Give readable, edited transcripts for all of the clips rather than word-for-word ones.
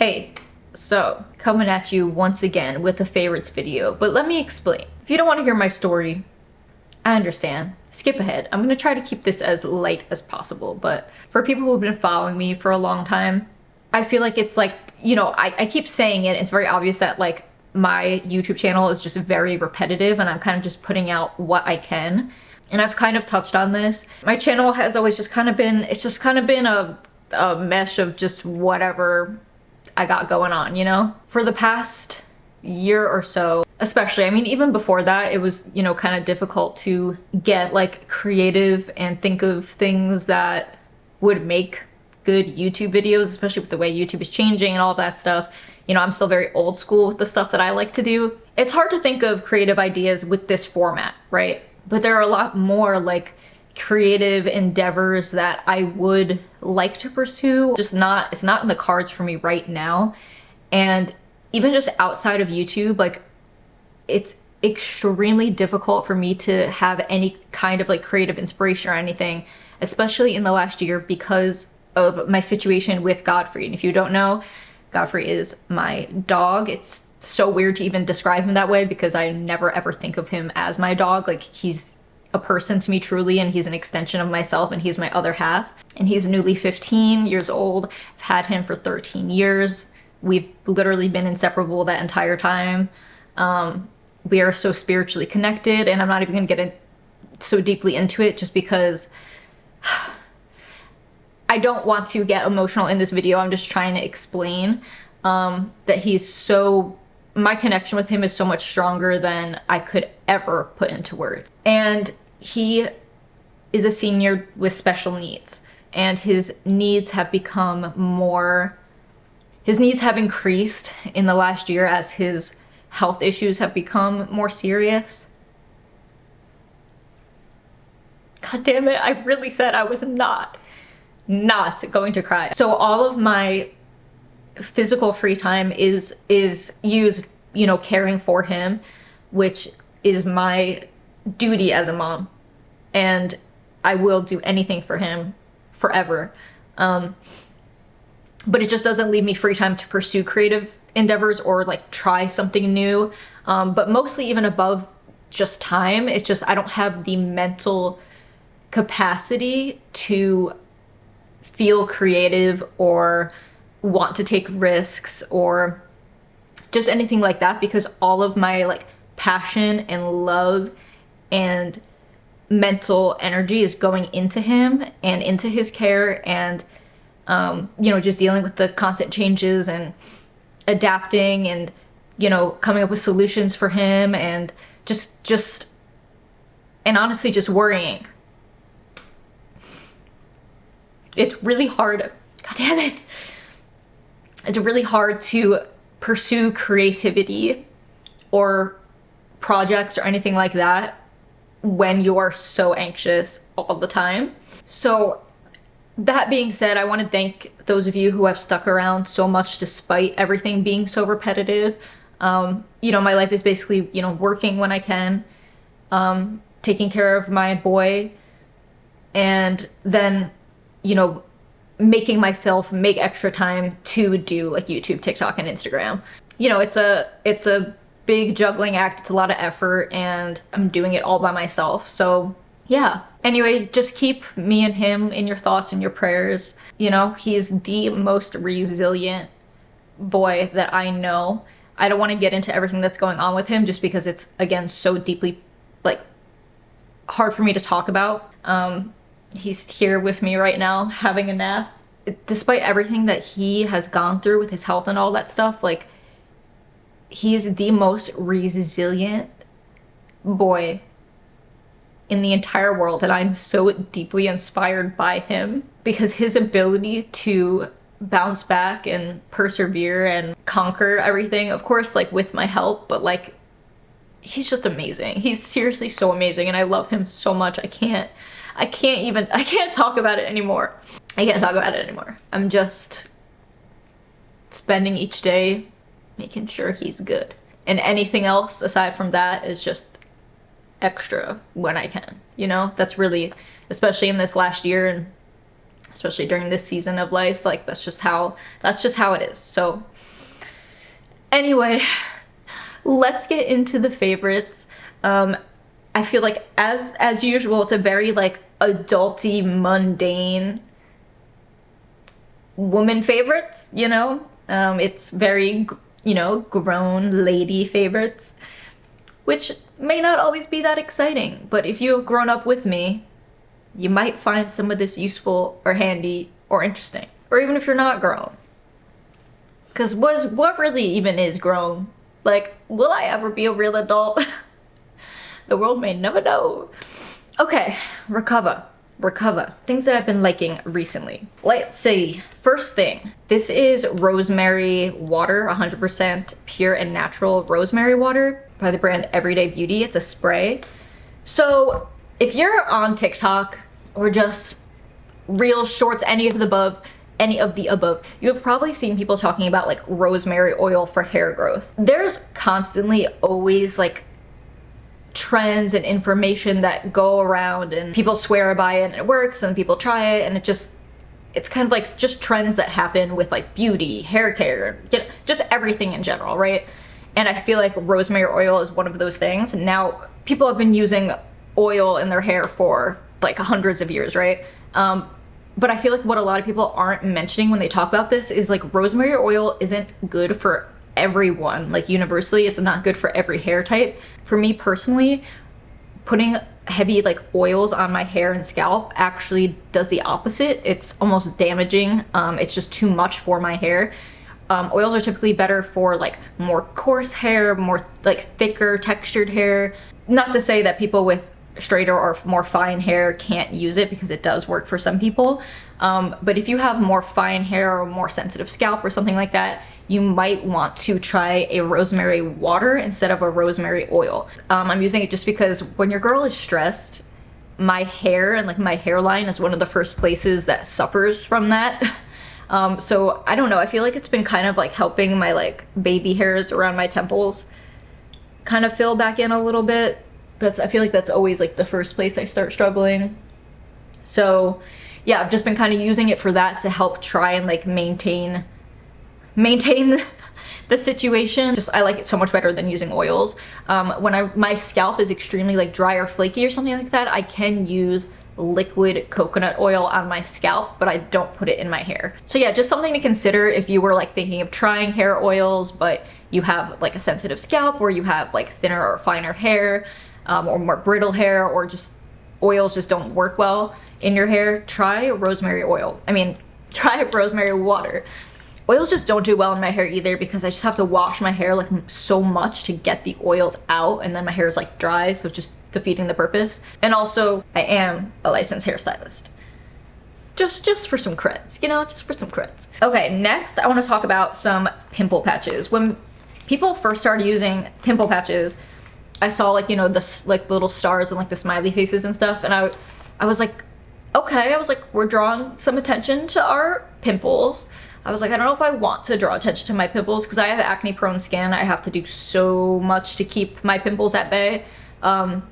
Hey, so coming at you once again with a favorites video, but let me explain. If you don't want to hear my story, I understand. Skip ahead. I'm gonna try to keep this as light as possible, but for people who've been following me for a long time, I feel like it's like, you know, I keep saying it, it's very obvious that like my YouTube channel is just very repetitive and I'm kind of just putting out what I can. And I've kind of touched on this. My channel has always just kind of been, it's just kind of been a mesh of just whatever I got going on, you know? For the past year or so, especially, I mean, even before that, it was, you know, kind of difficult to get like creative and think of things that would make good YouTube videos, especially with the way YouTube is changing and all that stuff. You know, I'm still very old school with the stuff that I like to do. It's hard to think of creative ideas with this format, right? But there are a lot more like creative endeavors that I would like to pursue. It's not in the cards for me right now. And even just outside of YouTube, like it's extremely difficult for me to have any kind of like creative inspiration or anything, especially in the last year because of my situation with Godfrey. And if you don't know, Godfrey is my dog. It's so weird to even describe him that way because I never ever think of him as my dog. Like he's a person to me truly, and he's an extension of myself, and he's my other half. And he's newly 15 years old. I've had him for 13 years. We've literally been inseparable that entire time. We are so spiritually connected, and I'm not even gonna get so deeply into it just because I don't want to get emotional in this video. I'm just trying to explain that he's so, my connection with him is so much stronger than I could ever put into words. And he is a senior with special needs, and his needs have become more, his needs have increased in the last year as his health issues have become more serious. God damn it, I really said I was not going to cry. So all of my physical free time is used, you know, caring for him, which is my duty as a mom, and I will do anything for him forever. But it just doesn't leave me free time to pursue creative endeavors or like try something new. But mostly even above just time, it's just I don't have the mental capacity to feel creative or want to take risks or just anything like that, because all of my like passion and love and mental energy is going into him and into his care and you know, just dealing with the constant changes and adapting and, you know, coming up with solutions for him and just and honestly just worrying. It's really hard. God damn it. It's really hard to pursue creativity or projects or anything like that when you're so anxious all the time. So that being said, I want to thank those of you who have stuck around so much despite everything being so repetitive. You know, my life is basically, you know, working when I can, taking care of my boy, and then, you know, making myself make extra time to do like YouTube, TikTok, and Instagram. You know, it's a big juggling act. It's a lot of effort, and I'm doing it all by myself. So yeah. Anyway, just keep me and him in your thoughts and your prayers. You know, he's the most resilient boy that I know. I don't want to get into everything that's going on with him just because it's, again, so deeply like hard for me to talk about. He's here with me right now having a nap. Despite everything that he has gone through with his health and all that stuff, like, he's the most resilient boy in the entire world, and I'm so deeply inspired by him because his ability to bounce back and persevere and conquer everything, of course, like with my help, but like, he's just amazing. He's seriously so amazing, and I love him so much. I can't talk about it anymore. I can't talk about it anymore. I'm just spending each day making sure he's good. And anything else aside from that is just extra when I can, you know? That's really, especially in this last year and especially during this season of life. Like that's just how it is. So anyway, let's get into the favorites. I feel like as usual, it's a very like adulty, mundane woman favorites, you know? It's very, you know, grown lady favorites, which may not always be that exciting, but if you have grown up with me, you might find some of this useful or handy or interesting. Or even if you're not grown. Because what really even is grown? Like, will I ever be a real adult? The world may never know. Okay, recover. Things that I've been liking recently. Let's see. First thing, this is rosemary water, 100% pure and natural rosemary water by the brand Everyday Beauty. It's a spray. So if you're on TikTok or just Reels, Shorts, any of the above, you have probably seen people talking about like rosemary oil for hair growth. There's constantly always like trends and information that go around and people swear by it and it works and people try it and it's kind of like just trends that happen with like beauty, hair care, just everything in general, right? And I feel like rosemary oil is one of those things. Now people have been using oil in their hair for like hundreds of years, right? But I feel like what a lot of people aren't mentioning when they talk about this is like rosemary oil isn't good for everyone. Like universally, it's not good for every hair type. For me personally, putting heavy like oils on my hair and scalp actually does the opposite. It's almost damaging. It's just too much for my hair. Oils are typically better for like more coarse hair, more like thicker textured hair. Not to say that people with straighter or more fine hair can't use it, because it does work for some people. But if you have more fine hair or more sensitive scalp or something like that, you might want to try a rosemary water instead of a rosemary oil. I'm using it just because when your girl is stressed, my hair and like my hairline is one of the first places that suffers from that. So I don't know, I feel like it's been kind of like helping my like baby hairs around my temples kind of fill back in a little bit. I feel like that's always like the first place I start struggling. So yeah, I've just been kind of using it for that, to help try and like maintain the situation. Just I like it so much better than using oils. When my scalp is extremely like dry or flaky or something like that, I can use liquid coconut oil on my scalp, but I don't put it in my hair. So yeah, just something to consider if you were like thinking of trying hair oils, but you have like a sensitive scalp, or you have like thinner or finer hair, or more brittle hair, or just oils just don't work well in your hair. Try rosemary oil. I mean, try rosemary water. Oils just don't do well in my hair either, because I just have to wash my hair like so much to get the oils out, and then my hair is like dry, so it's just defeating the purpose. And also, I am a licensed hairstylist. Just for some creds, you know, just for some creds. Okay, next I want to talk about some pimple patches. When people first started using pimple patches, I saw like, you know, the like little stars and like the smiley faces and stuff, and I was like, okay, we're drawing some attention to our pimples. I was like, I don't know if I want to draw attention to my pimples, because I have acne prone skin. I have to do so much to keep my pimples at bay. But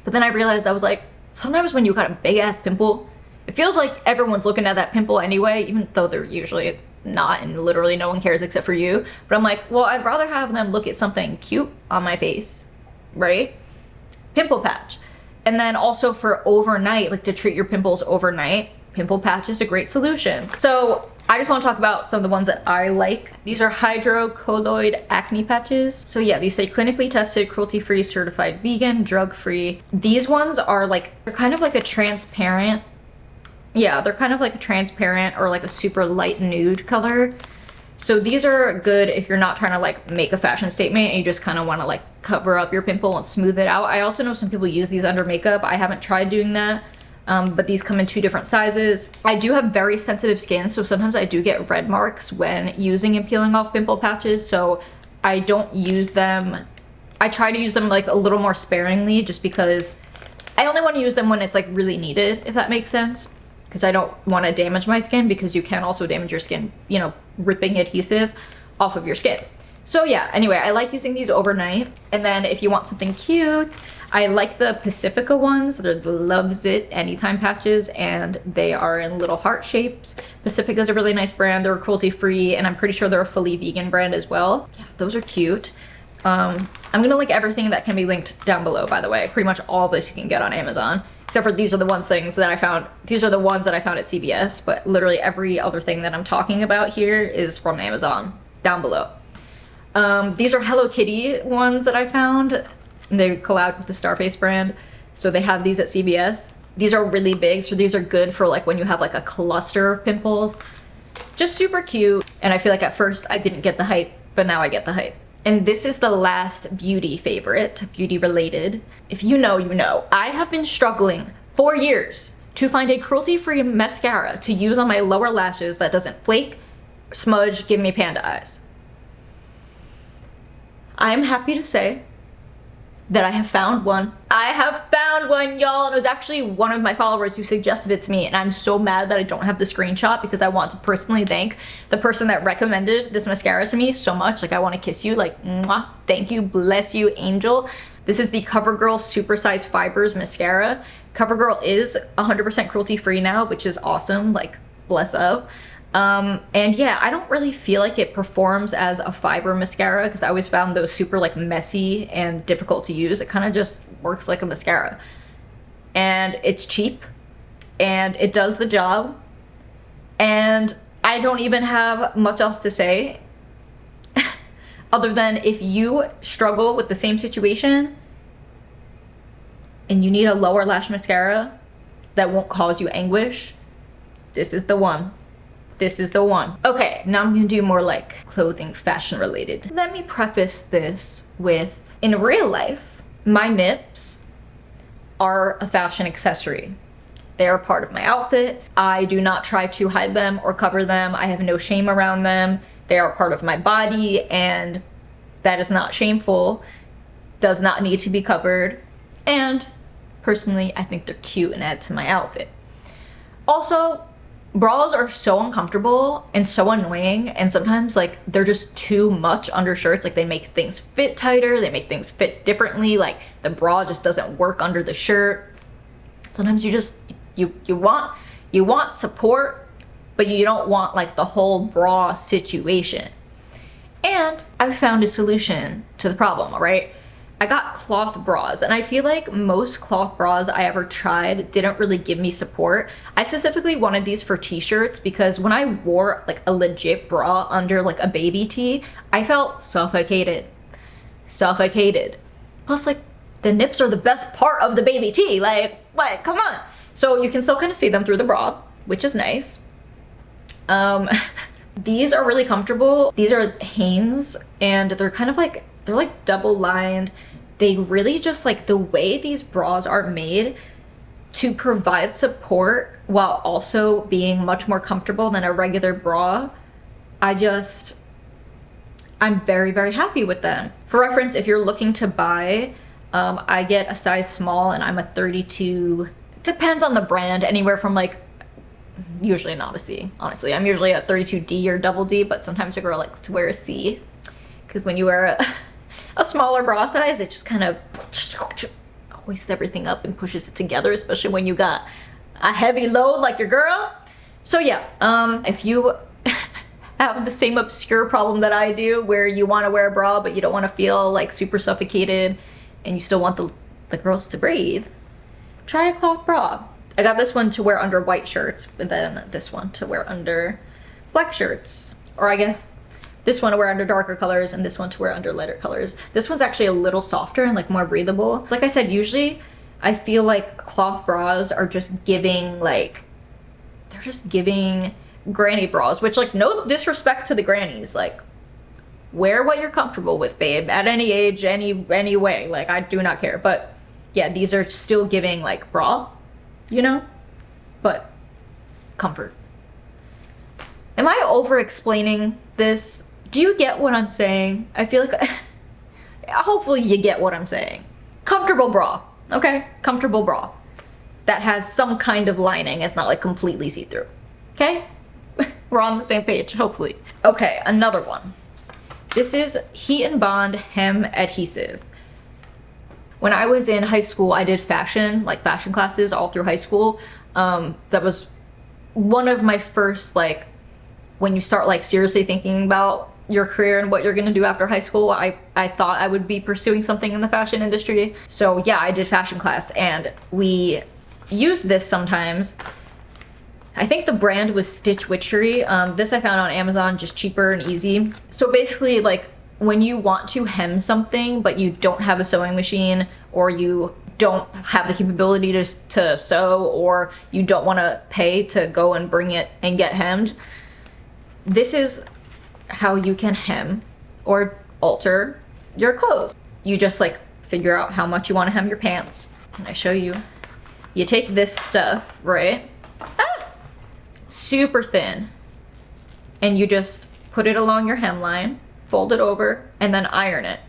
then I realized, I was like, sometimes when you got a big ass pimple, it feels like everyone's looking at that pimple anyway, even though they're usually not, and literally no one cares except for you. But I'm like, well, I'd rather have them look at something cute on my face, right? Pimple patch. And then also for overnight, like to treat your pimples overnight, pimple patch is a great solution. So I just want to talk about some of the ones that I like. These are hydrocolloid acne patches. So yeah, these say clinically tested, cruelty-free, certified vegan, drug-free. These ones are like, they're kind of like a transparent, yeah, they're kind of like a transparent or like a super light nude color. So these are good if you're not trying to like make a fashion statement and you just kind of want to like cover up your pimple and smooth it out. I also know some people use these under makeup. I haven't tried doing that. But these come in 2 different sizes. I do have very sensitive skin, so sometimes I do get red marks when using and peeling off pimple patches, so I don't use them. I try to use them like a little more sparingly, just because I only want to use them when it's like really needed, if that makes sense. Because I don't want to damage my skin, because you can also damage your skin, you know, ripping adhesive off of your skin. So yeah, anyway, I like using these overnight. And then if you want something cute, I like the Pacifica ones. They're the Loves It Anytime patches, and they are in little heart shapes. Pacifica's a really nice brand. They're cruelty-free, and I'm pretty sure they're a fully vegan brand as well. Yeah, those are cute. I'm gonna link everything that can be linked down below, by the way. Pretty much all of this you can get on Amazon. Except for these are the things that I found. These are the ones that I found at CVS, but literally every other thing that I'm talking about here is from Amazon, down below. These are Hello Kitty ones that I found. They collabed with the Starface brand, so they have these at CVS. These are really big, so these are good for like when you have like a cluster of pimples. Just super cute, and I feel like at first I didn't get the hype, but now I get the hype. And this is the last beauty favorite, beauty related. If you know, you know. I have been struggling for years to find a cruelty-free mascara to use on my lower lashes that doesn't flake, smudge, give me panda eyes. I am happy to say that I have found one. I have found one, y'all, and it was actually one of my followers who suggested it to me, and I'm so mad that I don't have the screenshot because I want to personally thank the person that recommended this mascara to me so much. Like, I want to kiss you, like, mwah, thank you, bless you, angel. This is the CoverGirl Supersize Fibers Mascara. CoverGirl is 100% cruelty-free now, which is awesome, like, bless up. And yeah, I don't really feel like it performs as a fiber mascara because I always found those super like messy and difficult to use. It kind of just works like a mascara, and it's cheap and it does the job, and I don't even have much else to say other than if you struggle with the same situation and you need a lower lash mascara that won't cause you anguish, this is the one. This is the one. Okay, now I'm gonna do more like clothing, fashion related. Let me preface this with, in real life, my nips are a fashion accessory. They are part of my outfit. I do not try to hide them or cover them. I have no shame around them. They are part of my body, and that is not shameful, does not need to be covered. And personally, I think they're cute and add to my outfit. Also, bras are so uncomfortable and so annoying, and sometimes like they're just too much under shirts. Like, they make things fit tighter, they make things fit differently, like the bra just doesn't work under the shirt. Sometimes you just you want support, but you don't want like the whole bra situation. And I've found a solution to the problem. All right, I got cloth bras, and I feel like most cloth bras I ever tried didn't really give me support. I specifically wanted these for t-shirts because when I wore like a legit bra under like a baby tee, I felt suffocated. Suffocated. Plus, like, the nips are the best part of the baby tee. Like, what? Come on. So you can still kind of see them through the bra, which is nice. These are really comfortable. These are Hanes, and they're kind of like, they're like double lined. They really just like the way these bras are made to provide support while also being much more comfortable than a regular bra. I'm very, very happy with them. For reference, if you're looking to buy, I get a size small and I'm a 32. It depends on the brand, anywhere from like, usually not a C, honestly. I'm usually a 32D or double D, but sometimes a girl likes to wear a C because when you wear a smaller bra size, it just kind of hoists everything up and pushes it together, especially when you got a heavy load like your girl. So yeah, if you have the same obscure problem that I do, where you want to wear a bra but you don't want to feel like super suffocated and you still want the girls to breathe, try a cloth bra. I got this one to wear under white shirts, but then this one to wear under black shirts, or I guess this one to wear under darker colors and this one to wear under lighter colors. This one's actually a little softer and like more breathable. Like I said, usually I feel like cloth bras are just giving like, they're just giving granny bras, which, like, no disrespect to the grannies, like, wear what you're comfortable with, babe, at any age, any way. Like, I do not care. But yeah, these are still giving like bra, you know, but comfort. Am I over explaining this? Do you get what I'm saying? I feel like hopefully you get what I'm saying. Comfortable bra, okay? Comfortable bra that has some kind of lining. It's not like completely see-through, okay? We're on the same page, hopefully. Okay, another one. This is Heat and Bond Hem Adhesive. When I was in high school, I did fashion classes all through high school. That was one of my first, like, when you start like seriously thinking about your career and what you're gonna do after high school, I thought I would be pursuing something in the fashion industry. So yeah, I did fashion class and we used this sometimes. I think the brand was Stitch Witchery. This I found on Amazon, just cheaper and easy. So basically, like, when you want to hem something but you don't have a sewing machine, or you don't have the capability to sew, or you don't want to pay to go and bring it and get hemmed, this is how you can hem or alter your clothes. You just like figure out how much you want to hem your pants. Can I show you? You take this stuff, right? Super thin, and you just put it along your hemline, fold it over, and then iron it.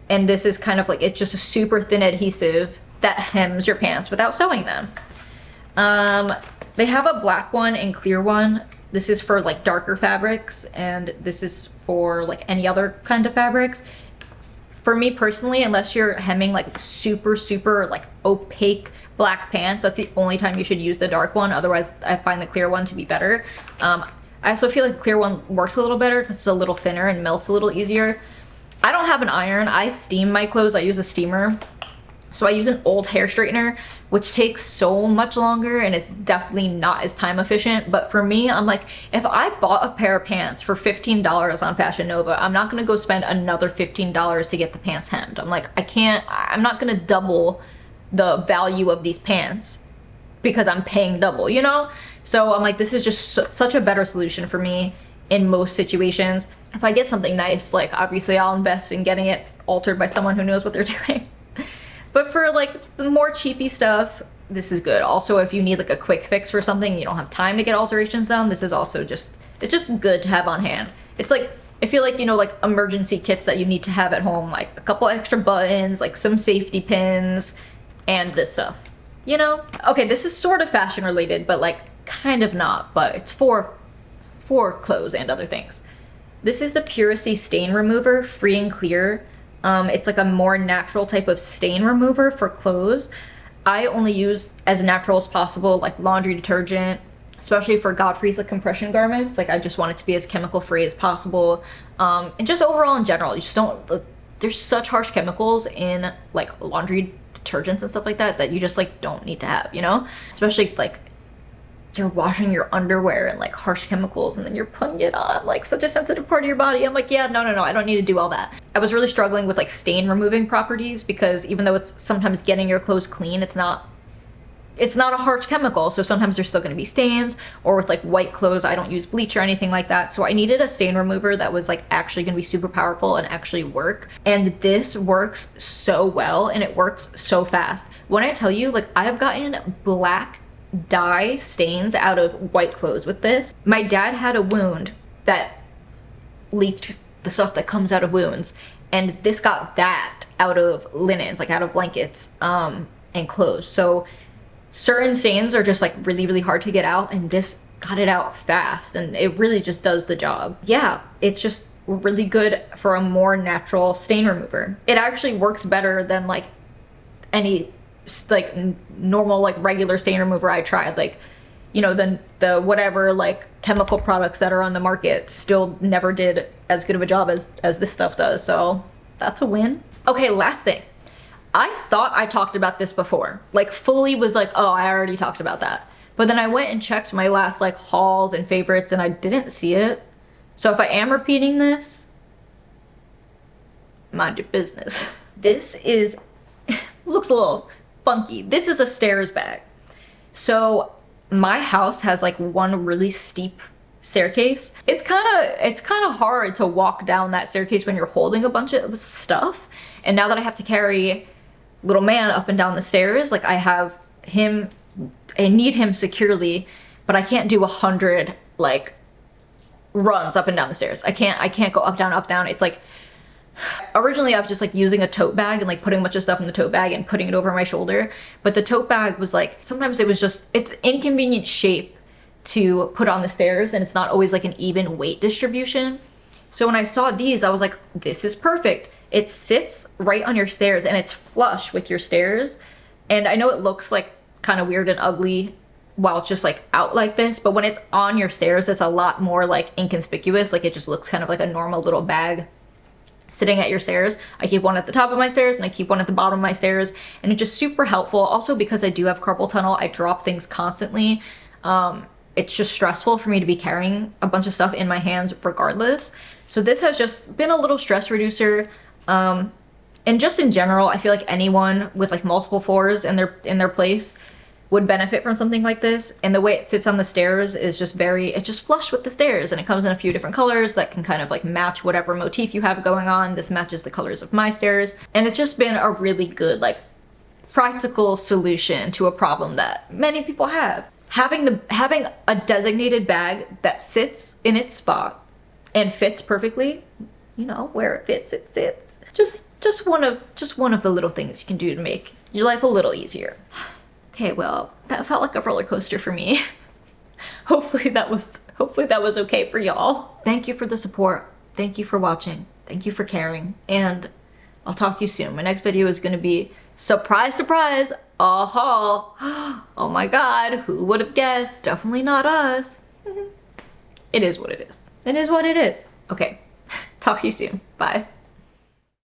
And this is kind of like, it's just a super thin adhesive that hems your pants without sewing them. They have a black one and clear one. This is for like darker fabrics, and this is for like any other kind of fabrics. For me personally, unless you're hemming like super like opaque black pants, that's the only time you should use the dark one. Otherwise, I find the clear one to be better. I also feel like the clear one works a little better because it's a little thinner and melts a little easier. I don't have an iron. I steam my clothes. I use a steamer. So I use an old hair straightener, which takes so much longer and it's definitely not as time efficient. But for me, I'm like, if I bought a pair of pants for $15 on Fashion Nova, I'm not gonna go spend another $15 to get the pants hemmed. I'm like, I'm not gonna double the value of these pants because I'm paying double, you know? So I'm like, this is just such a better solution for me in most situations. If I get something nice, like obviously I'll invest in getting it altered by someone who knows what they're doing. But for like the more cheapy stuff, this is good. Also, if you need like a quick fix for something, you don't have time to get alterations done, this is also it's just good to have on hand. It's like, I feel like, you know, like emergency kits that you need to have at home, like a couple extra buttons, like some safety pins, and this stuff, you know? Okay, this is sort of fashion related, but like kind of not, but it's for clothes and other things. This is the Puracy Stain Remover Free and Clear. It's like a more natural type of stain remover for clothes. I only use as natural as possible, like laundry detergent, especially for Godfrey's like compression garments. Like I just want it to be as chemical free as possible. And just overall in general, you just don't, there's such harsh chemicals in like laundry detergents and stuff like that that you just like don't need to have, you know? Especially like you're washing your underwear and like harsh chemicals and then you're putting it on like such a sensitive part of your body. I'm like, yeah, no, I don't need to do all that. I was really struggling with like stain removing properties because even though it's sometimes getting your clothes clean, it's not a harsh chemical, so sometimes there's still going to be stains. Or with like white clothes, I don't use bleach or anything like that, so I needed a stain remover that was like actually going to be super powerful and actually work. And this works so well and it works so fast. When I tell you, like, I've gotten black dye stains out of white clothes with this. My dad had a wound that leaked the stuff that comes out of wounds, and this got that out of linens, like out of blankets and clothes. So certain stains are just like really hard to get out, and this got it out fast, and it really just does the job. Yeah, it's just really good for a more natural stain remover. It actually works better than like any like normal like regular stain remover I tried. Like, you know, the whatever like chemical products that are on the market still never did as good of a job as this stuff does. So that's a win. Okay, last thing. I thought I talked about this before, like fully was like, oh, I already talked about that. But then I went and checked my last like hauls and favorites and I didn't see it. So if I am repeating this, mind your business. This is, looks a little funky. This is a stairs bag. So my house has like one really steep staircase. It's kind of hard to walk down that staircase when you're holding a bunch of stuff. And now that I have to carry little man up and down the stairs, like I need him securely, but I can't do 100 like runs up and down the stairs. I can't go up down. It's like, originally I was just like using a tote bag and like putting a bunch of stuff in the tote bag and putting it over my shoulder. But the tote bag was like, sometimes it's inconvenient shape to put on the stairs, and it's not always like an even weight distribution. So when I saw these, I was like, this is perfect. It sits right on your stairs and it's flush with your stairs. And I know it looks like kind of weird and ugly while it's just like out like this, but when it's on your stairs, it's a lot more like inconspicuous. Like it just looks kind of like a normal little bag sitting at your stairs. I keep one at the top of my stairs and I keep one at the bottom of my stairs, and it's just super helpful. Also, because I do have carpal tunnel, I drop things constantly. It's just stressful for me to be carrying a bunch of stuff in my hands regardless. So this has just been a little stress reducer. And just in general, I feel like anyone with like multiple floors in their place would benefit from something like this. And the way it sits on the stairs is just it's just flush with the stairs, and it comes in a few different colors that can kind of like match whatever motif you have going on. This matches the colors of my stairs. And it's just been a really good, like, practical solution to a problem that many people have. Having a designated bag that sits in its spot and fits perfectly, you know, where it fits, it sits. Just one of the little things you can do to make your life a little easier. Okay, well, that felt like a roller coaster for me. Hopefully that was okay for y'all. Thank you for the support. Thank you for watching. Thank you for caring. And I'll talk to you soon. My next video is gonna be, surprise, surprise, a haul. Oh my god, who would have guessed? Definitely not us. It is what it is. It is what it is. Okay, talk to you soon. Bye.